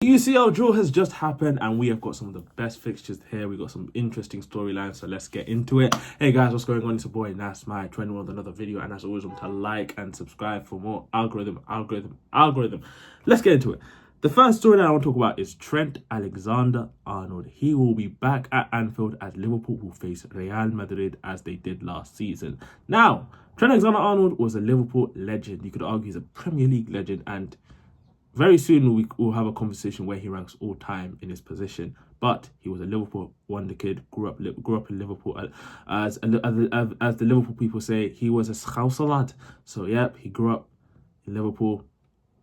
UCL draw has just happened and we have got some of the best fixtures here. We got some interesting storylines, so let's get into it. Hey guys, what's going on? It's your boy Nas My 21 with another video, and as always, remember to like and subscribe for more algorithm. Let's get into it. The first story that I want to talk about is Trent Alexander-Arnold. He will be back at Anfield as Liverpool will face Real Madrid as they did last season. Now, Trent Alexander-Arnold was a Liverpool legend. You could argue he's a Premier League legend, and very soon we will have a conversation where he ranks all time in his position. But he was a Liverpool wonder kid, grew up in Liverpool. As the Liverpool people say, he was a Scouser lad. So yep, he grew up in Liverpool,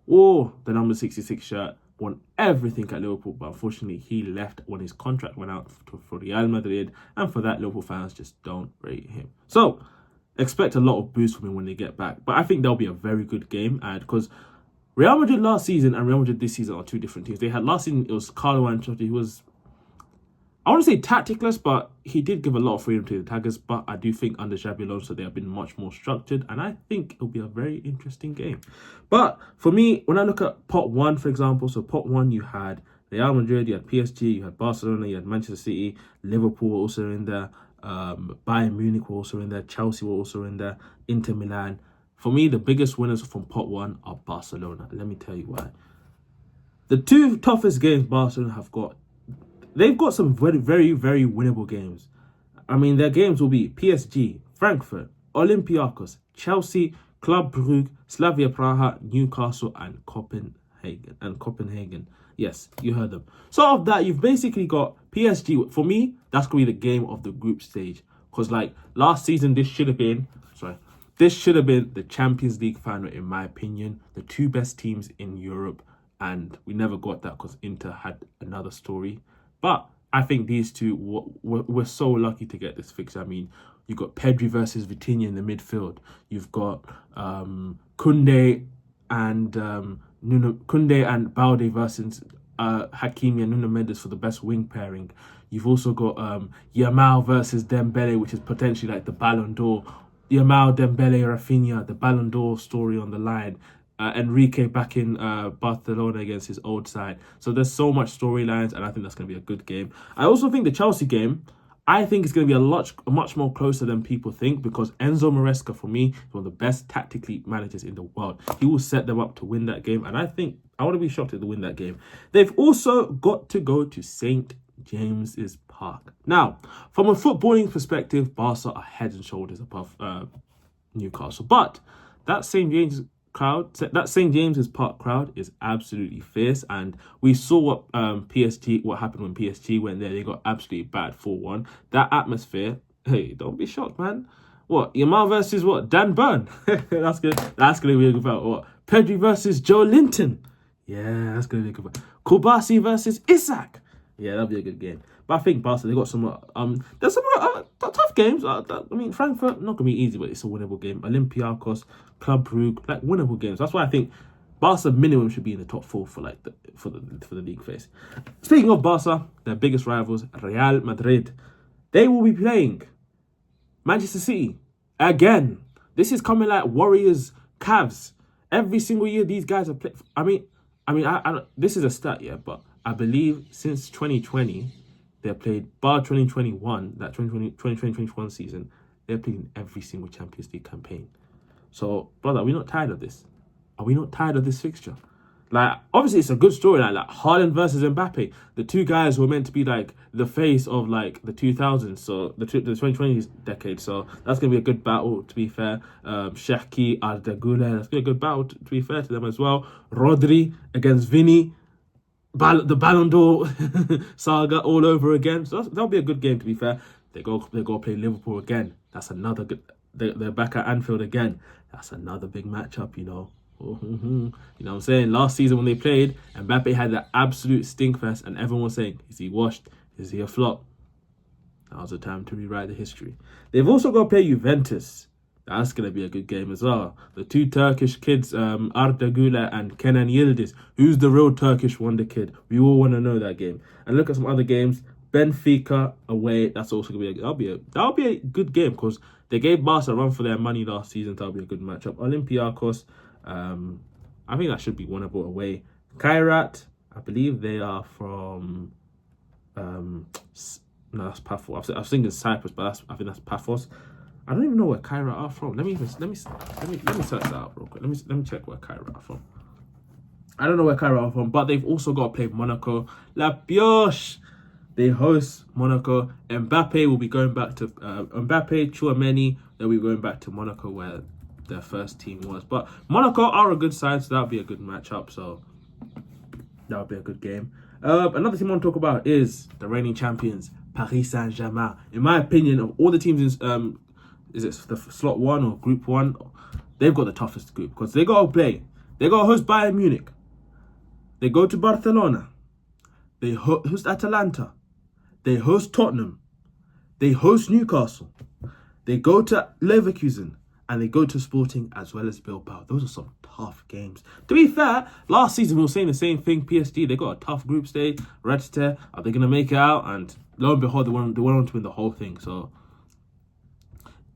wore the number 66 shirt, won everything at Liverpool. But unfortunately, he left when his contract went out for Real Madrid. And for that, Liverpool fans just don't rate him. So expect a lot of boost from him when they get back. But I think that'll be a very good game, and because Real Madrid last season and Real Madrid this season are two different teams. They had last season, it was Carlo Ancelotti. He was, I want to say tacticless, but he did give a lot of freedom to the attackers. But I do think under Xabi Alonso, they have been much more structured, and I think it'll be a very interesting game. But for me, when I look at pot one, for example, so pot one, you had Real Madrid, you had PSG, you had Barcelona, you had Manchester City, Liverpool were also in there, Bayern Munich were also in there, Chelsea were also in there, Inter Milan. For me, the biggest winners from pot one are Barcelona. Let me tell you why. The two toughest games Barcelona have got, they've got some very, very, very winnable games. I mean, their games will be PSG, Frankfurt, Olympiacos, Chelsea, Club Brugge, Slavia Praha, Newcastle, and Copenhagen. Yes, you heard them. So of that, you've basically got PSG. For me, that's going to be the game of the group stage. Because like last season, this should have been the Champions League final, in my opinion. The two best teams in Europe, and we never got that because Inter had another story. But I think these two were so lucky to get this fixture. I mean, you've got Pedri versus Vitinha in the midfield. You've got Koundé and Balde versus Hakimi and Nuno Mendes for the best wing pairing. You've also got Yamal versus Dembele, which is potentially like the Ballon d'Or. Yamal, Dembele, Rafinha, the Ballon d'Or story on the line. Enrique back in Barcelona against his old side. So there's so much storylines, and I think that's going to be a good game. I also think the Chelsea game, I think it's going to be a much more closer than people think, because Enzo Maresca, for me, is one of the best tactically managers in the world. He will set them up to win that game, and I think I want to be shocked if they win that game. They've also got to go to St. James's Park. Now, from a footballing perspective, Barca are head and shoulders above Newcastle, but that St. James's Park crowd is absolutely fierce, and we saw what happened when PSG went there. They got absolutely bad 4-1. That atmosphere, hey, don't be shocked, man. What, Yamal versus what, Dan Burn? That's gonna be a good battle. What, Pedri versus Joe Linton? Yeah, that's gonna be a good battle. Koubasi versus Isak? Yeah, that'll be a good game. But I think Barca, they got some there's some tough games. I mean, Frankfurt, not gonna be easy, but it's a winnable game. Olympiacos, Club Brugge, like winnable games. That's why I think Barca minimum should be in the top four for like for the league phase. Speaking of Barca, their biggest rivals, Real Madrid, they will be playing Manchester City again. This is coming like Warriors, Cavs. Every single year these guys are playing. I mean, this is a stat, yeah, but I believe since 2020, they played, bar 2021, that 2020-2021 season, they're playing every single Champions League campaign. So, brother, are we not tired of this? Are we not tired of this fixture? Like, obviously, it's a good story. Like Haaland versus Mbappe. The two guys were meant to be, like, the face of, like, the 2000s. So, the 2020s decade. So, that's going to be a good battle, to be fair. Cherki, Arda Güler, that's going to be a good battle, to be fair to them as well. Rodri against Vini. The Ballon d'Or saga all over again. So that'll be a good game, to be fair. They go play Liverpool again. That's another good. They're back at Anfield again. That's another big matchup, you know. You know what I'm saying? Last season when they played, Mbappe had that absolute stinkfest, and everyone was saying, is he washed? Is he a flop? That was the time to rewrite the history. They've also got to play Juventus. That's going to be a good game as well. The two Turkish kids, Arda Güler and Kenan Yildiz. Who's the real Turkish wonder kid? We all want to know that game. And look at some other games. Benfica away. That's also going to be that'll be a good game, because they gave Barca a run for their money last season. That'll be a good matchup. Olympiacos, I think that should be winnable away. Kairat, I believe they are from no, that's Paphos. I was thinking Cyprus, but I think that's Paphos. I don't even know where Cairo are from. Let me search that out real quick. Let me check where Cairo are from. I don't know where Cairo are from, but they've also got to play Monaco. La Pioche. They host Monaco. Mbappe will be going back to Mbappe, Tchouameni. They'll be going back to Monaco where their first team was. But Monaco are a good side, so that'll be a good matchup. So that'll be a good game. Another team I want to talk about is the reigning champions, Paris Saint-Germain. In my opinion, of all the teams in is it the slot 1 or group 1, they've got the toughest group because they got to play. They got to host Bayern Munich. They go to Barcelona. They host Atalanta. They host Tottenham. They host Newcastle. They go to Leverkusen. And they go to Sporting as well as Bilbao. Those are some tough games. To be fair, last season we were saying the same thing. PSG, they got a tough group stage. Red Star, are they going to make it out? And lo and behold, they went on to win the whole thing. So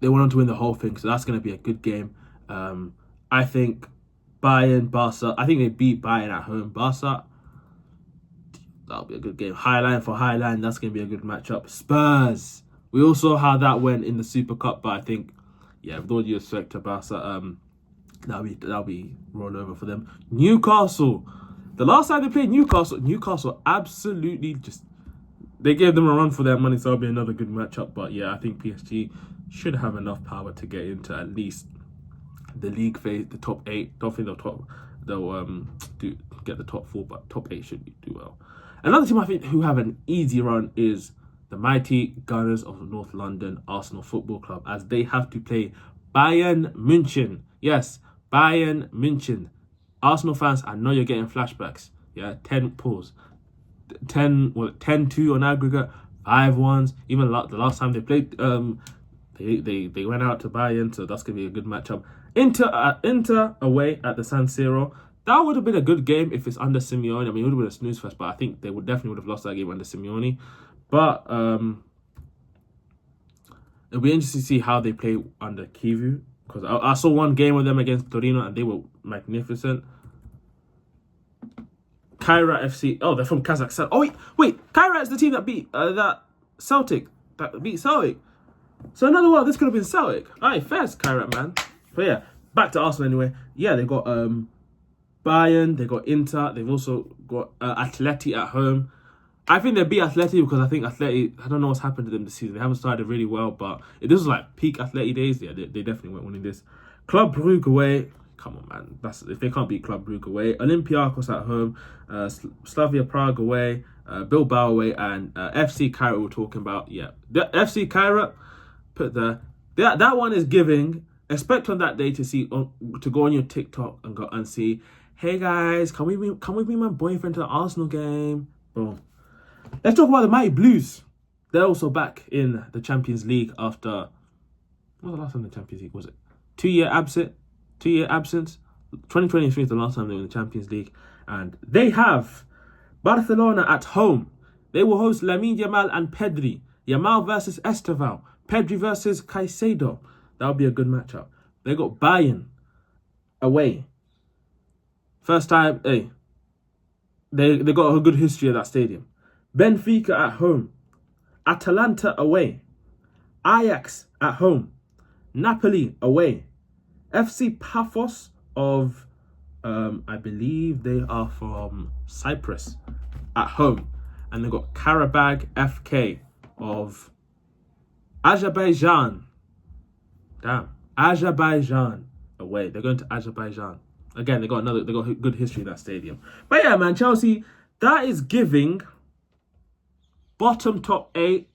that's going to be a good game. I think Bayern, Barca. I think they beat Bayern at home. Barca, that'll be a good game. Highline for Highline, that's going to be a good matchup. Spurs. We all saw how that went in the Super Cup, but I think, yeah, with all due respect to Barca, that'll be rolled over for them. Newcastle. The last time they played Newcastle absolutely they gave them a run for their money, so that'll be another good matchup. But yeah, I think PSG should have enough power to get into at least the league phase, the top 8. Don't think they'll get the top 4, but top 8 should do well. Another team I think who have an easy run is the mighty Gunners of North London, Arsenal Football Club, as they have to play Bayern München. Yes, Bayern München. Arsenal fans, I know you're getting flashbacks. Yeah, 10 pulls. 10-2 on aggregate, 5-1s. Even the last time they played, they went out to Bayern, so that's going to be a good matchup. Inter away at the San Siro. That would have been a good game if it's under Simeone. I mean, it would have been a snooze fest, but I think they definitely would have lost that game under Simeone. But it'll be interesting to see how they play under Kivu, because I saw one game with them against Torino and they were magnificent. Kaira FC. Oh, they're from Kazakhstan. Oh wait, Kaira is the team that beat Celtic. So another one. This could have been Celtic. Alright, first Kaira, man. But yeah, back to Arsenal anyway. Yeah, they got Bayern. They got Inter. They've also got Atleti at home. I think they beat Atleti because I think Atleti, I don't know what's happened to them this season. They haven't started really well, but if this was like peak Atleti days, yeah, they definitely weren't winning this. Club Brugge away. Come on, man. If they can't beat Club Brugge away. Olympiacos at home. Slavia Prague away. Bilbao away. And FC Cairo we're talking about. Yeah. The FC Cairo, that one is giving. Expect on that day to go on your TikTok and go and see, hey guys, can we bring my boyfriend to the Arsenal game? Boom. Let's talk about the Mighty Blues. They're also back in the Champions League after... What was the last time in the Champions League? Was it 2-year absence? 2023 is the last time they were in the Champions League. And they have Barcelona at home. They will host Lamine Yamal and Pedri. Yamal versus Esteval. Pedri versus Caicedo. That'll be a good matchup. They got Bayern away. First time, hey. They got a good history at that stadium. Benfica at home. Atalanta away. Ajax at home. Napoli away. FC Paphos of, I believe they are from Cyprus at home. And they got Karabag FK of Azerbaijan. Damn. Azerbaijan away. They're going to Azerbaijan. Again, they got good history in that stadium. But yeah, man, Chelsea, that is giving bottom top 8,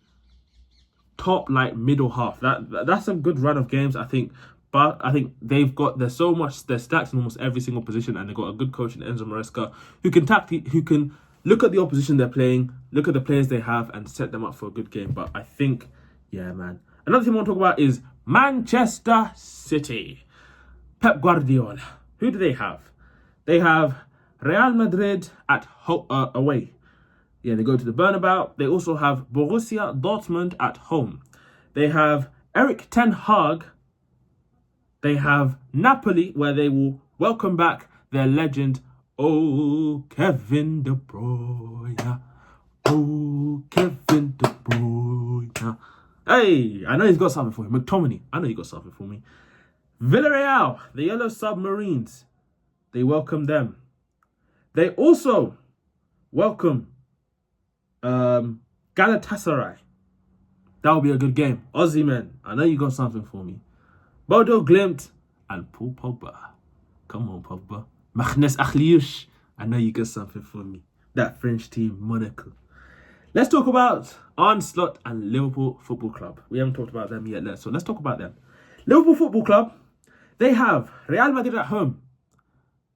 top like middle half. That's a good run of games, I think. But I think they're stacked in almost every single position, and they've got a good coach in Enzo Maresca who can look at the opposition they're playing, look at the players they have, and set them up for a good game. But I think, yeah, man. Another thing I want to talk about is Manchester City. Pep Guardiola. Who do they have? They have Real Madrid at away. Yeah, they go to the Bernabeu. They also have Borussia Dortmund at home. They have Erik ten Hag. They have Napoli, where they will welcome back their legend, Oh, Kevin De Bruyne. Oh, Kevin De Bruyne. Hey, I know he's got something for me. McTominay, I know you got something for me. Villarreal, the Yellow Submarines. They welcome them. They also welcome Galatasaray. That'll be a good game. Aussie men, I know you got something for me. Bodo Glimt and Paul Pogba. Come on, Pogba. Magnus Achliush. I know you got something for me. That French team, Monaco. Let's talk about Arne Slot and Liverpool Football Club. We haven't talked about them yet, so let's talk about them. Liverpool Football Club, they have Real Madrid at home.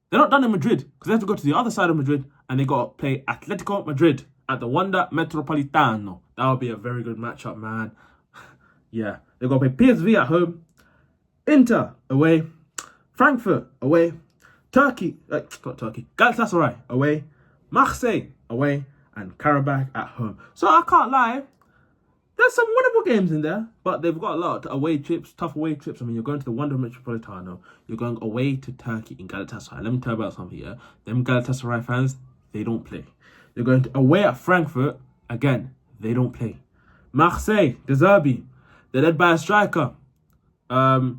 They're not done in Madrid because they have to go to the other side of Madrid and they got to play Atletico Madrid at the Wanda Metropolitano. That would be a very good matchup, man. Yeah, they got to play PSV at home, Inter away, Frankfurt away, Galatasaray away, Marseille away, and Karabakh at home. So I can't lie, there's some winnable games in there, but they've got a lot of away trips, tough away trips. I mean, you're going to the Wanda Metropolitano, you're going away to Turkey in Galatasaray. Let me tell you about something here. Them Galatasaray fans, they don't play. You're going away at Frankfurt, again, they don't play. Marseille, De Zerbi, they're led by a striker.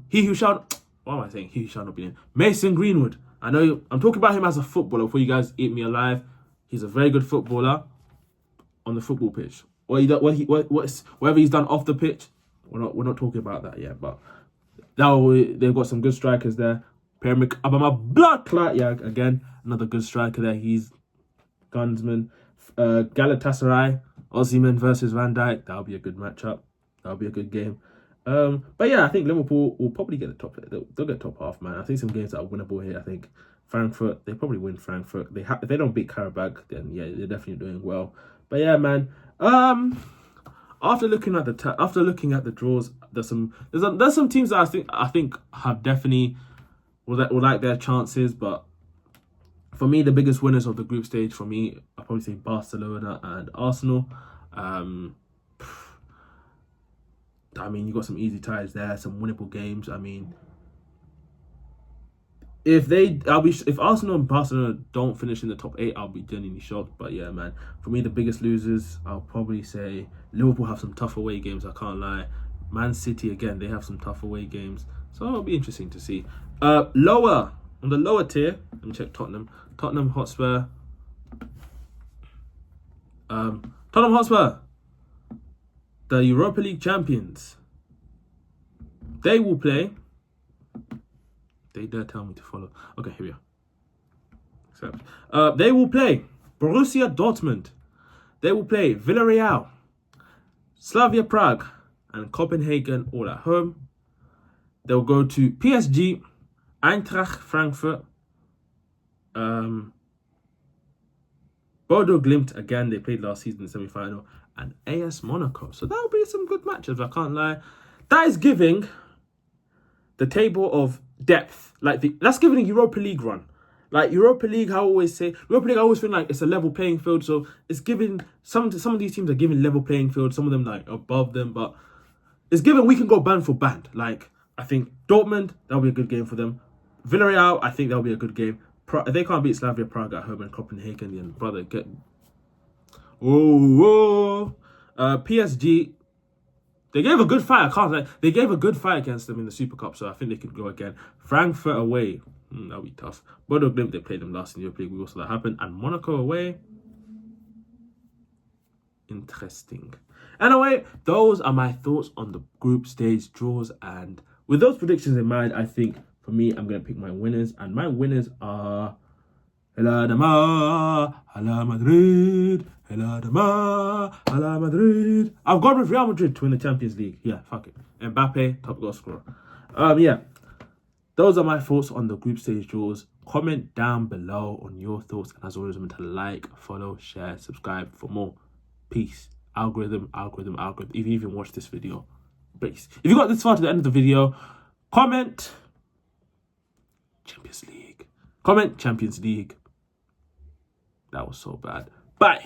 He who shall not be named. Mason Greenwood. I know I'm talking about him as a footballer before you guys eat me alive. He's a very good footballer on the football pitch. Whatever he's done off the pitch, we're not talking about that yet. But they've got some good strikers there. Pierre-Emerick Aubameyang, blood clot, yeah, again another good striker there. He's gunsman. Galatasaray, Osimhen versus Van Dijk. That'll be a good matchup. That'll be a good game. But yeah, I think Liverpool will probably get the top. They'll get top half, man. I think some games that are winnable here. I think Frankfurt, they probably win Frankfurt. If they don't beat Karabakh, then yeah, they're definitely doing well. But yeah, man. After looking at the draws, there's some teams that I think have definitely will like their chances. But for me, the biggest winners of the group stage, for me, I'll probably say Barcelona and Arsenal. I mean, you got some easy ties there, some winnable games. I mean, if Arsenal and Barcelona don't finish in the top 8, I'll be genuinely shocked. But yeah, man, for me, the biggest losers, I'll probably say Liverpool have some tough away games. I can't lie. Man City again, they have some tough away games, so it'll be interesting to see. On the lower tier, let me check Tottenham Hotspur. Tottenham Hotspur, the Europa League champions. They will play. They dare tell me to follow. Okay, here we are. They will play Borussia Dortmund. They will play Villarreal, Slavia Prague, and Copenhagen all at home. They'll go to PSG, Eintracht Frankfurt, Bodo Glimt, again, they played last season in the semi-final, and AS Monaco. So that'll be some good matches, I can't lie. That is giving the table of depth. That's giving a Europa League run. Like Europa League, I always feel like it's a level playing field. So it's giving some of these teams are giving level playing field. Some of them like above them, but it's given we can go band for band. Like I think Dortmund, that'll be a good game for them. Villarreal, I think that'll be a good game. If they can't beat Slavia Prague at home and Copenhagen, then brother, PSG. They gave a good fight. I can't lie. They gave a good fight against them in the Super Cup, so I think they could go again. Frankfurt away. That'll be tough. Bodo Glimt, they played them last in the Europa League. We also that happened. And Monaco away. Interesting. Anyway, those are my thoughts on the group stage draws. And with those predictions in mind, I think for me, I'm going to pick my winners. And my winners are Hala Madrid. Hala Madrid. I've gone with Real Madrid to win the Champions League. Yeah, fuck it. Mbappe, top goal scorer. Yeah. Those are my thoughts on the group stage draws. Comment down below on your thoughts. And as always, remember to like, follow, share, subscribe for more. Peace. Algorithm. If you even watched this video. Peace. If you got this far to the end of the video, comment Champions League. Comment Champions League. That was so bad. Bye.